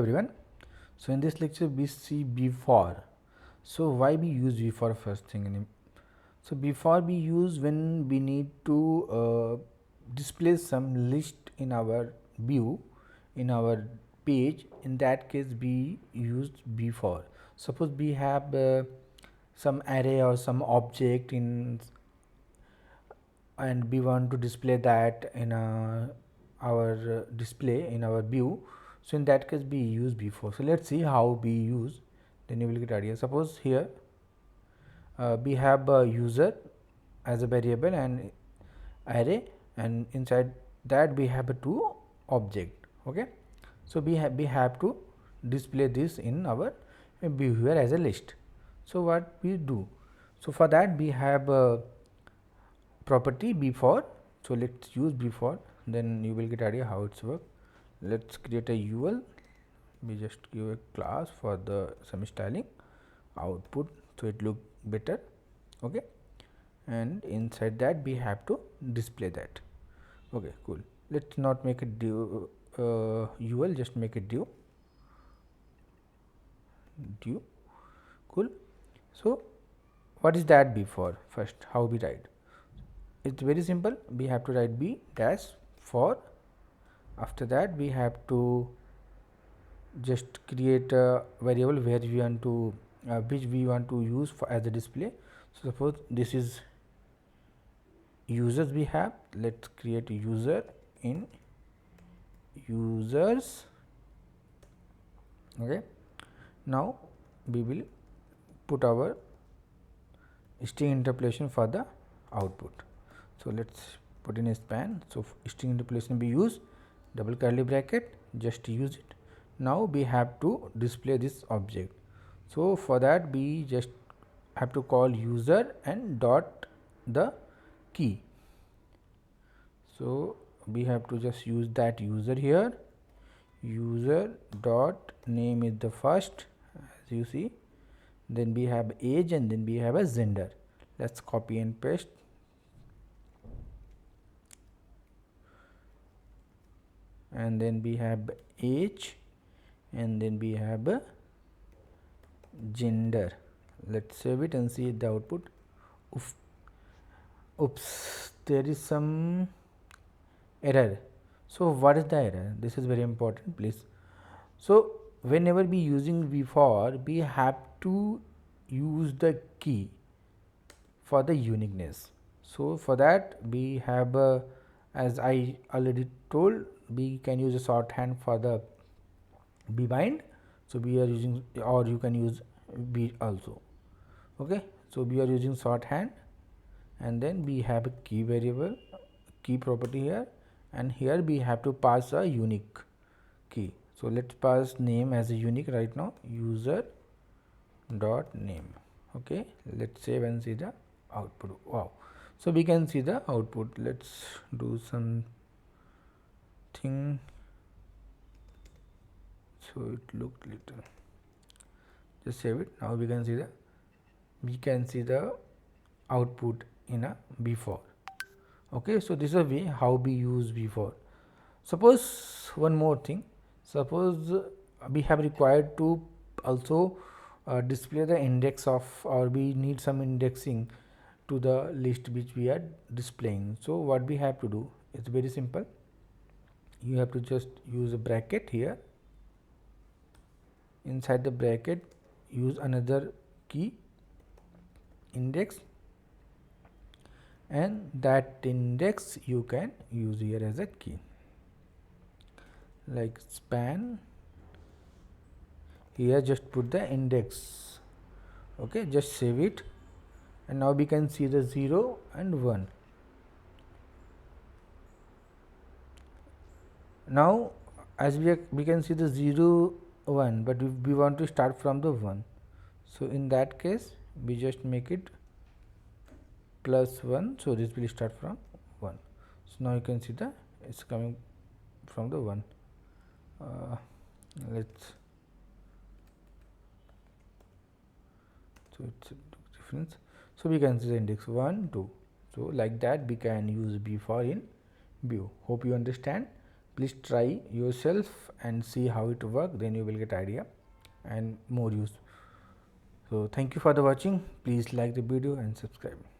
Everyone, so in this lecture we see before. So why we use before first thing? So before we use when we need to display some list in our view, in our page. In that case we used before. Suppose we have some array or some object in, and we want to display that in our display in our view. So in that case we use before. So let's see how we use, then you will get idea. Suppose here we have a user as a variable and array, and inside that we have a two object. Okay, so we have to display this in our behavior as a list. So what we do? So for that we have a property before. So let's use before, then you will get idea how it's work. Let's create a UL. We just give a class for the some styling output, so it look better. Okay, and inside that we have to display that. Okay, cool. Let's not make it div UL, just make it div. Cool. So what is that before? First, how we write? It's very simple. We have to write b dash for. After that we have to just create a variable where we want to which we want to use for as a display. So suppose this is users we have. Let's create a user in users. Okay, now we will put our string interpolation for the output. So let's put in a span. So string interpolation we use double curly bracket, just use it. Now we have to display this object. So for that we just have to call user and dot the key. So we have to just use that user here. User dot name is the first, as you see. Then we have age and then we have a gender. Let's copy and paste. And then we have age and then we have a gender. Let's save it and see the output. Oops, there is some error. So what is the error? This is very important, please. So whenever we using before, we have to use the key for the uniqueness. So for that we have as I already told, we can use a shorthand for the b bind. So we are using, or you can use b also. Okay, so we are using shorthand, and then we have a key variable, key property here, and here we have to pass a unique key. So let's pass name as a unique right now, user dot name. Okay, let's save and see the output. Wow, so we can see the output. Let's do something. So it looked little. Just save it. Now we can see the output in a before. Okay, so this is a way how we use before. Suppose one more thing. Suppose we have required to also display the index of, or we need some indexing to the list which we are displaying. So what we have to do, it's very simple. You have to just use a bracket here. Inside the bracket use another key, index, and that index you can use here as a key, like span. Here just put the index. Okay, just save it, and now we can see the 0 and 1. Now as we can see the 0 1, but we want to start from the 1. So in that case we just make it plus 1, so this will start from 1. So now you can see the it's coming from the 1. Let's, so it's a difference. So we can see the index 1 2. So like that we can use before in Vue. Hope you understand. please try yourself and see how it work, then you will get idea and more use. So thank you for the watching. Please like the video and subscribe.